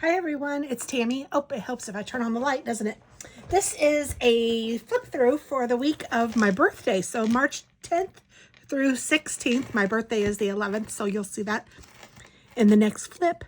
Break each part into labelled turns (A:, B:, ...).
A: Hi everyone, it's Tammy. Oh, it helps if I turn on the light, doesn't it? This is a flip through for the week of my birthday. So March 10th through 16th. My birthday is the 11th, so you'll see that in the next flip.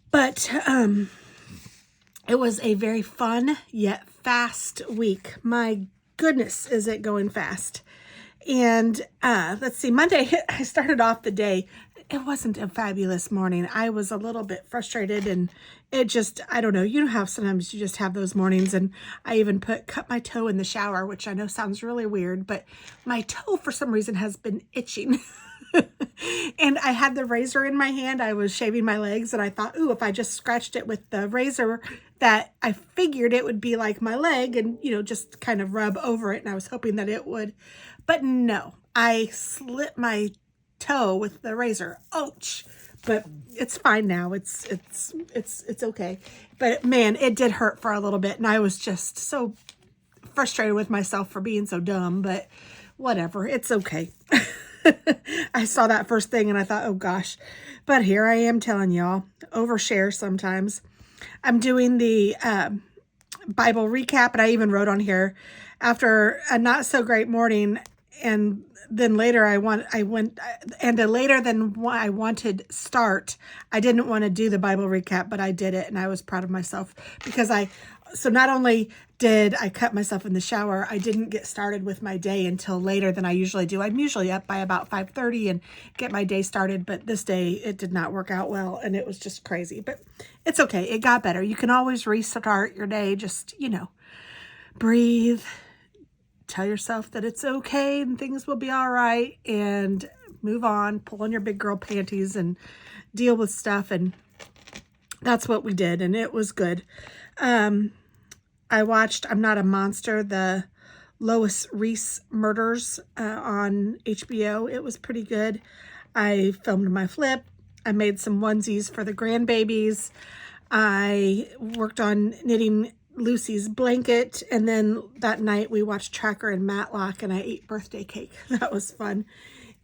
A: But it was a very fun yet fast week. My goodness, is it going fast. And let's see, Monday, I started off the day. It wasn't a fabulous morning. I was a little bit frustrated, and it just, I don't know. You know how sometimes you just have those mornings, and I even cut my toe in the shower, which I know sounds really weird, but my toe for some reason has been itching. And I had the razor in my hand. I was shaving my legs, and I thought, ooh, if I just scratched it with the razor, that I figured it would be like my leg and, just kind of rub over it. And I was hoping that it would, but no, I slit my toe with the razor. Ouch. But it's fine now. It's okay. But man, it did hurt for a little bit. And I was just so frustrated with myself for being so dumb, but whatever. It's okay. I saw that first thing and I thought, oh gosh, but here I am telling y'all, overshare sometimes. I'm doing the Bible recap, and I even wrote on here, after a not so great morning, and then later later than what I wanted start. I didn't want to do the Bible recap, but I did it, and I was proud of myself because so not only did I cut myself in the shower, I didn't get started with my day until later than I usually do. I'm usually up by about 5:30 and get my day started, but this day it did not work out well, and it was just crazy. But it's okay. It got better. You can always restart your day. Just, breathe. Tell yourself that it's okay and things will be all right, and move on. Pull on your big girl panties and deal with stuff. And that's what we did, and it was good. I watched I'm Not a Monster, the Lois Reese murders on HBO. It was pretty good. I filmed my flip. I made some onesies for the grandbabies. I worked on knitting Lucy's blanket, and then that night we watched Tracker and Matlock, and I ate birthday cake. That was fun.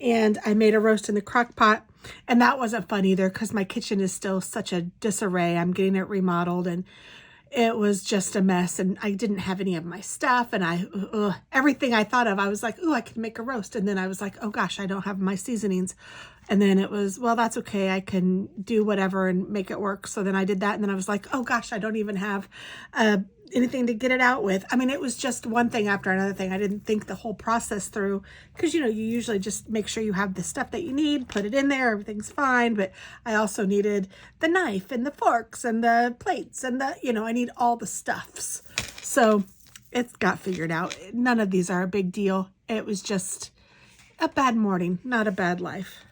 A: And I made a roast in the crock pot, and that wasn't fun either because my kitchen is still such a disarray. I'm getting it remodeled, and it was just a mess, and I didn't have any of my stuff, and everything I thought of, I was like, ooh, I could make a roast, and then I was like, oh gosh, I don't have my seasonings, and then it was, well, that's okay, I can do whatever and make it work. So then I did that, and then I was like, oh gosh, I don't even have anything to get it out with. I mean, it was just one thing after another thing. I didn't think the whole process through, because you usually just make sure you have the stuff that you need, put it in there, everything's fine. But I also needed the knife and the forks and the plates and I need all the stuffs. So it's got figured out. None of these are a big deal. It was just a bad morning, not a bad life.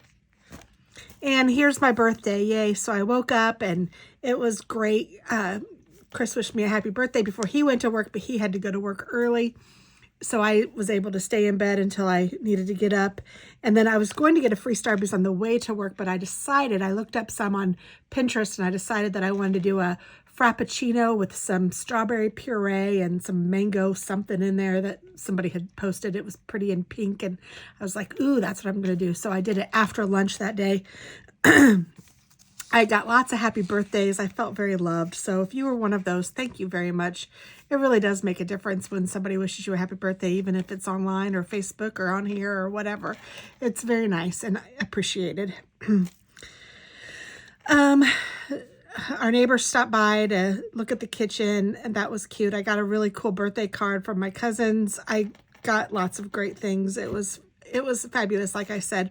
A: And here's my birthday, yay. So I woke up and it was great. Chris wished me a happy birthday before he went to work, but he had to go to work early. So I was able to stay in bed until I needed to get up. And then I was going to get a free Starbucks on the way to work, but I looked up some on Pinterest, and I decided that I wanted to do a Frappuccino with some strawberry puree and some mango something in there that somebody had posted. It was pretty in pink, and I was like, ooh, that's what I'm going to do. So I did it after lunch that day. I got lots of happy birthdays. I felt very loved. So if you were one of those, thank you very much. It really does make a difference when somebody wishes you a happy birthday, even if it's online or Facebook or on here or whatever. It's very nice and appreciated. Our neighbors stopped by to look at the kitchen, and that was cute. I got a really cool birthday card from my cousins. I got lots of great things. It was fabulous, like I said.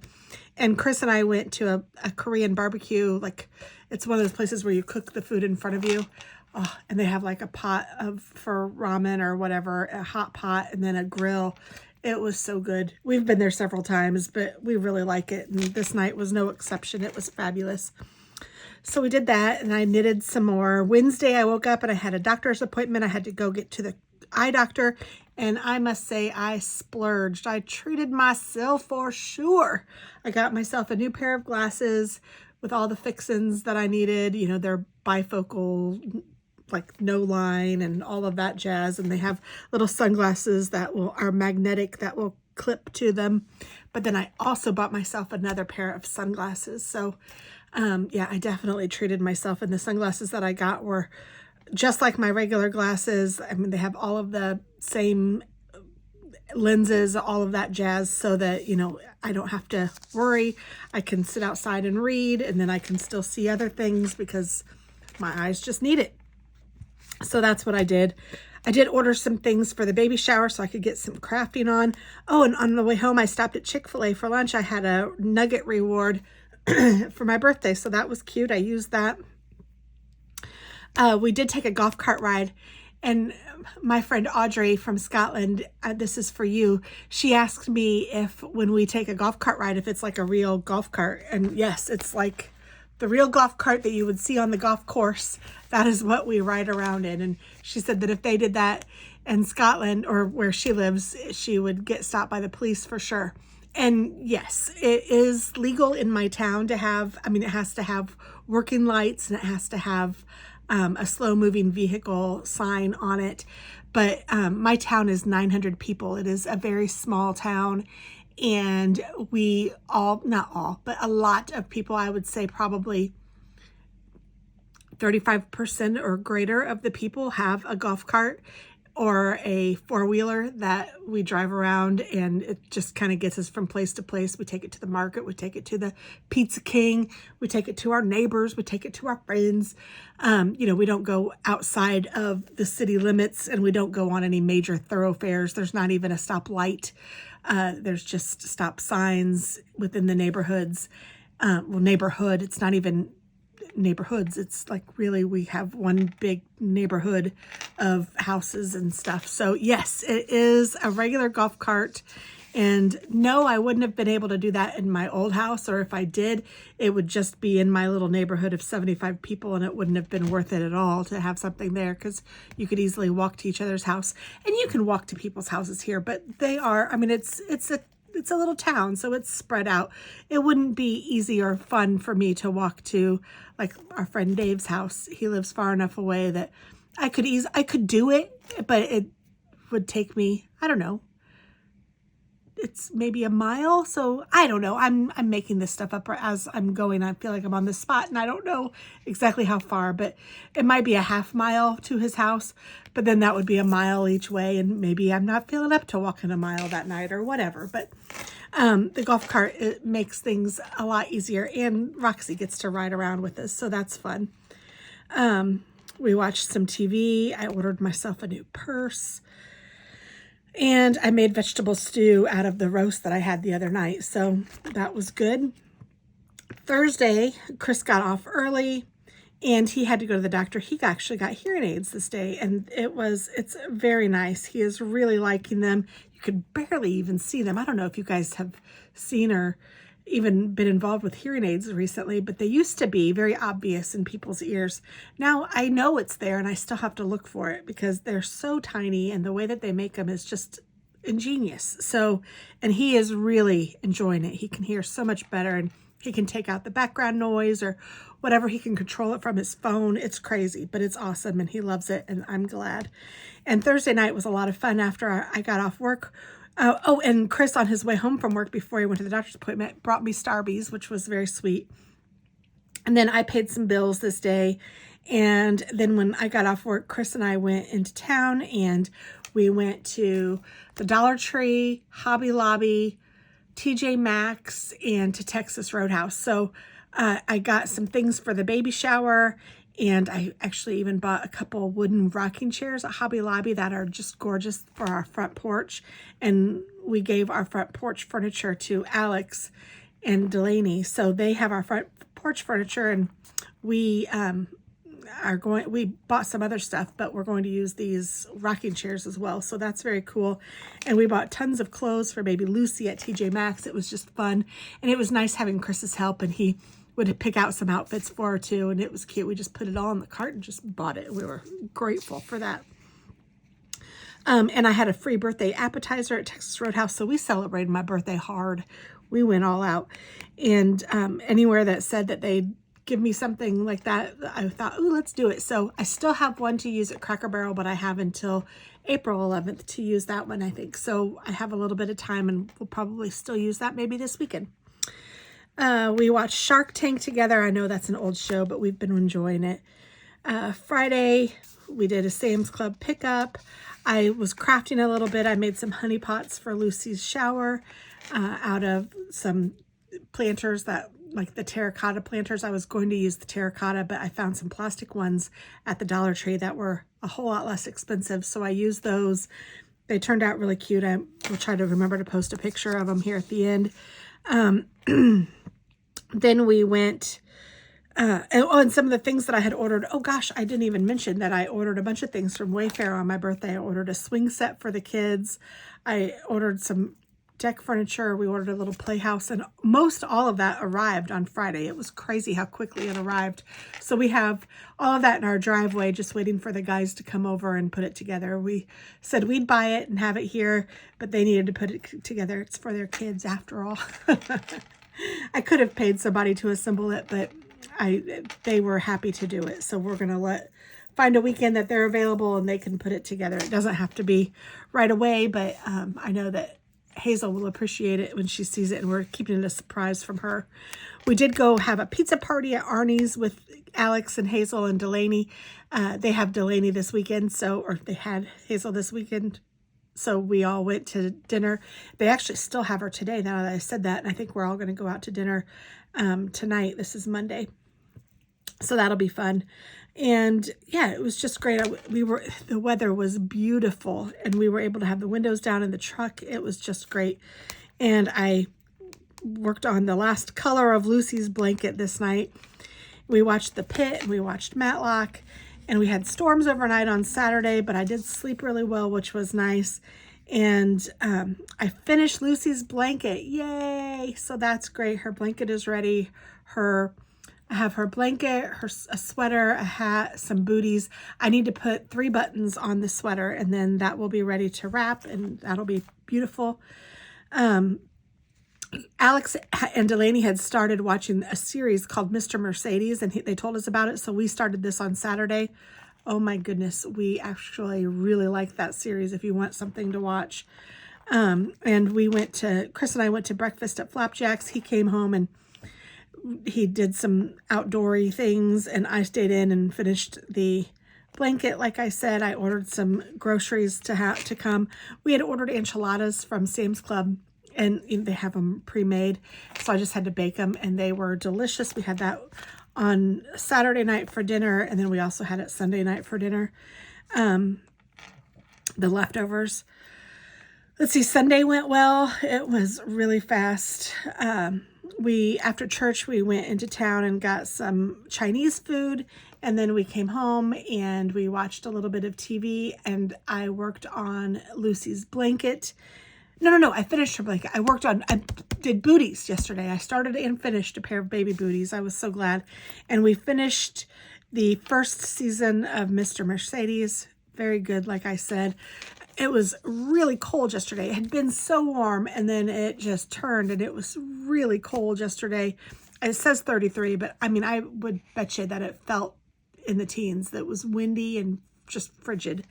A: And Chris and I went to a Korean barbecue. Like, it's one of those places where you cook the food in front of you. Oh, and they have like a pot for ramen or whatever, a hot pot, and then a grill. It was so good. We've been there several times, but we really like it. And this night was no exception. It was fabulous. So we did that, and I knitted some more. Wednesday, I woke up and I had a doctor's appointment. I had to go get to the eye doctor, and I must say I splurged. I treated myself for sure. I got myself a new pair of glasses with all the fixins that I needed. They're bifocal, like no line and all of that jazz, and they have little sunglasses that are magnetic, that will clip to them. But then I also bought myself another pair of sunglasses. So Yeah, I definitely treated myself, and the sunglasses that I got were just like my regular glasses. I mean, they have all of the same lenses, all of that jazz, so that, you know, I don't have to worry. I can sit outside and read, and then I can still see other things because my eyes just need it. So that's what I did. I did order some things for the baby shower so I could get some crafting on. Oh, and on the way home, I stopped at Chick-fil-A for lunch. I had a nugget reward for my birthday, so that was cute. I used that. We did take a golf cart ride, and my friend Audrey from Scotland, this is for you, she asked me if when we take a golf cart ride, if it's like a real golf cart. And yes, it's like the real golf cart that you would see on the golf course. That is what we ride around in. And she said that if they did that in Scotland, or where she lives, she would get stopped by the police for sure. And yes, it is legal in my town to have, I mean, it has to have working lights, and it has to have a slow moving vehicle sign on it. But my town is 900 people. It is a very small town. And we all, not all, but a lot of people, I would say probably 35% or greater of the people have a golf cart or a four-wheeler that we drive around, and it just kind of gets us from place to place. We take it to the market, we take it to the Pizza King, we take it to our neighbors, we take it to our friends. You know, we don't go outside of the city limits, and we don't go on any major thoroughfares. There's not even a stoplight. There's just stop signs within the neighborhoods. Well, neighborhood, it's not even neighborhoods. It's like really, we have one big neighborhood of houses and stuff. So yes, it is a regular golf cart. And no, I wouldn't have been able to do that in my old house, or if I did, it would just be in my little neighborhood of 75 people, and it wouldn't have been worth it at all to have something there, because you could easily walk to each other's house. And you can walk to people's houses here, but they are, I mean, it's a little town, so it's spread out. It wouldn't be easy or fun for me to walk to, like, our friend Dave's house. He lives far enough away that I could do it, but it would take me, I don't know, it's maybe a mile. So I don't know. I'm making this stuff up as I'm going. I feel like I'm on the spot, and I don't know exactly how far, but it might be a half mile to his house, but then that would be a mile each way. And maybe I'm not feeling up to walking a mile that night or whatever. But the golf cart, it makes things a lot easier, and Roxy gets to ride around with us. So that's fun. We watched some TV. I ordered myself a new purse. And I made vegetable stew out of the roast that I had the other night. So that was good. Thursday, Chris got off early, and he had to go to the doctor. He actually got hearing aids this day, and it's very nice. He is really liking them. You could barely even see them. I don't know if you guys have seen or even been involved with hearing aids recently, but they used to be very obvious in people's ears. Now I know it's there, and I still have to look for it because they're so tiny, and the way that they make them is just ingenious. So, and he is really enjoying it. He can hear so much better, and he can take out the background noise or whatever. He can control it from his phone. It's crazy, but it's awesome, and he loves it, and I'm glad. And Thursday night was a lot of fun after I got off work. Oh, and Chris, on his way home from work before he went to the doctor's appointment, brought me Starbies, which was very sweet. And then I paid some bills this day. And then when I got off work, Chris and I went into town, and we went to the Dollar Tree, Hobby Lobby, TJ Maxx, and to Texas Roadhouse. So I got some things for the baby shower, and I actually even bought a couple wooden rocking chairs at Hobby Lobby that are just gorgeous for our front porch. And we gave our front porch furniture to Alex and Delaney. So they have our front porch furniture, and we we bought some other stuff, but we're going to use these rocking chairs as well. So that's very cool. And we bought tons of clothes for baby Lucy at TJ Maxx. It was just fun. And it was nice having Chris's help, and he would pick out some outfits for her too, and it was cute. We just put it all in the cart and just bought it. We were grateful for that. And I had a free birthday appetizer at Texas Roadhouse, so we celebrated my birthday hard. We went all out. And anywhere that said that they'd give me something like that, I thought, ooh, let's do it. So I still have one to use at Cracker Barrel, but I have until April 11th to use that one, I think. So I have a little bit of time, and we'll probably still use that maybe this weekend. We watched Shark Tank together. I know that's an old show, but we've been enjoying it. Friday, we did a Sam's Club pickup. I was crafting a little bit. I made some honey pots for Lucy's shower out of some planters that, like the terracotta planters. I was going to use the terracotta, but I found some plastic ones at the Dollar Tree that were a whole lot less expensive. So I used those. They turned out really cute. I will try to remember to post a picture of them here at the end. Then we went, and some of the things that I had ordered. Oh gosh, I didn't even mention that I ordered a bunch of things from Wayfair on my birthday. I ordered a swing set for the kids. I ordered some deck furniture. We ordered a little playhouse, and most all of that arrived on Friday. It was crazy how quickly it arrived. So we have all of that in our driveway, just waiting for the guys to come over and put it together. We said we'd buy it and have it here, but they needed to put it together. It's for their kids after all. I could have paid somebody to assemble it, but they were happy to do it. So we're going to find a weekend that they're available and they can put it together. It doesn't have to be right away, but I know that Hazel will appreciate it when she sees it, and we're keeping it a surprise from her. We did go have a pizza party at Arnie's with Alex and Hazel and Delaney. They have Delaney this weekend, or they had Hazel this weekend. So we all went to dinner. They actually still have her today, now that I said that. And I think we're all going to go out to dinner tonight. This is Monday. So that'll be fun. And yeah, it was just great. The weather was beautiful, and we were able to have the windows down in the truck. It was just great. And I worked on the last color of Lucy's blanket this night. We watched The Pit, and we watched Matlock. And we had storms overnight on Saturday, but I did sleep really well, which was nice. And I finished Lucy's blanket. Yay! So that's great. Her blanket is ready. I have her blanket, a sweater, a hat, some booties. I need to put 3 buttons on the sweater, and then that will be ready to wrap, and that'll be beautiful. Alex and Delaney had started watching a series called Mr. Mercedes, and they told us about it, so we started this on Saturday. Oh my goodness, we actually really like that series if you want something to watch. And Chris and I went to breakfast at Flapjack's. He came home and he did some outdoory things, and I stayed in and finished the blanket. Like I said, I ordered some groceries to come. We had ordered enchiladas from Sam's Club, and they have them pre-made, so I just had to bake them, and they were delicious. We had that on Saturday night for dinner, and then we also had it Sunday night for dinner. The leftovers. Let's see, Sunday went well. It was really fast. After church, we went into town and got some Chinese food, and then we came home and we watched a little bit of TV, and I worked on Lucy's blanket. No, I finished her blanket. I did booties yesterday. I started and finished a pair of baby booties. I was so glad. And we finished the first season of Mr. Mercedes. Very good, like I said. It was really cold yesterday. It had been so warm, and then it just turned, and it was really cold yesterday. It says 33, but I mean, I would bet you that it felt in the teens. That was windy and just frigid.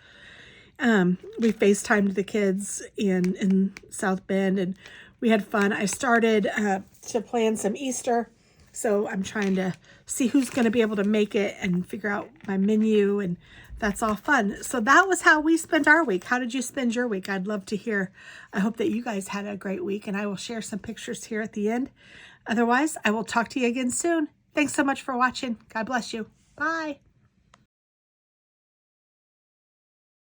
A: We FaceTimed the kids in South Bend, and we had fun. I started to plan some Easter, so I'm trying to see who's going to be able to make it and figure out my menu, and that's all fun. So that was how we spent our week. How did you spend your week? I'd love to hear. I hope that you guys had a great week, and I will share some pictures here at the end. Otherwise, I will talk to you again soon. Thanks so much for watching. God bless you. Bye.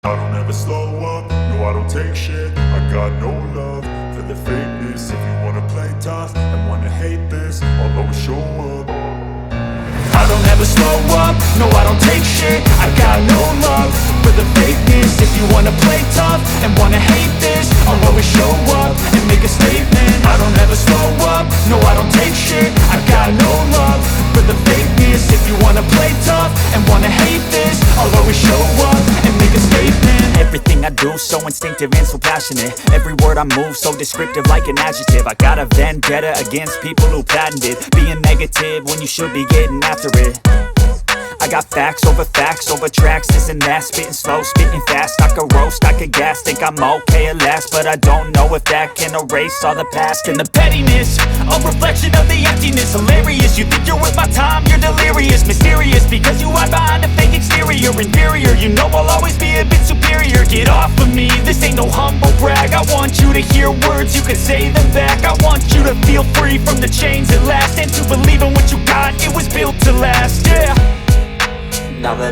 B: I don't ever slow up, no I don't take shit. I got no love for the fakeness. If you wanna play tough and wanna hate this, I'll always show up. I don't ever slow up, no I don't take shit. I got no love for the fakeness. If you wanna play tough and wanna hate this, I'll always show up and make a statement. I don't ever slow up, no I don't take shit. I got no love for the fakeness. If you wanna play tough and wanna hate this, I'll always show up and make a statement. Everything I do so instinctive and so passionate. Every word I move so descriptive like an adjective. I got a vendetta against people who patented being negative when you should be getting after it. I got
C: facts over tracks, this and that. Spitting slow, spitting fast, I could roast, I could gas. Think I'm okay at last, but I don't know if that can erase all the past. And the pettiness, a reflection of the emptiness. Hilarious, you think you're worth my time, you're delirious. Mysterious, because you hide behind a fake exterior. Inferior, you know I'll always be a bit superior. Get off of me, this ain't no humble brag. I want you to hear words, you can say them back. I want you to feel free from the chains at last, and to believe in what you got, it was built to last, yeah. Now that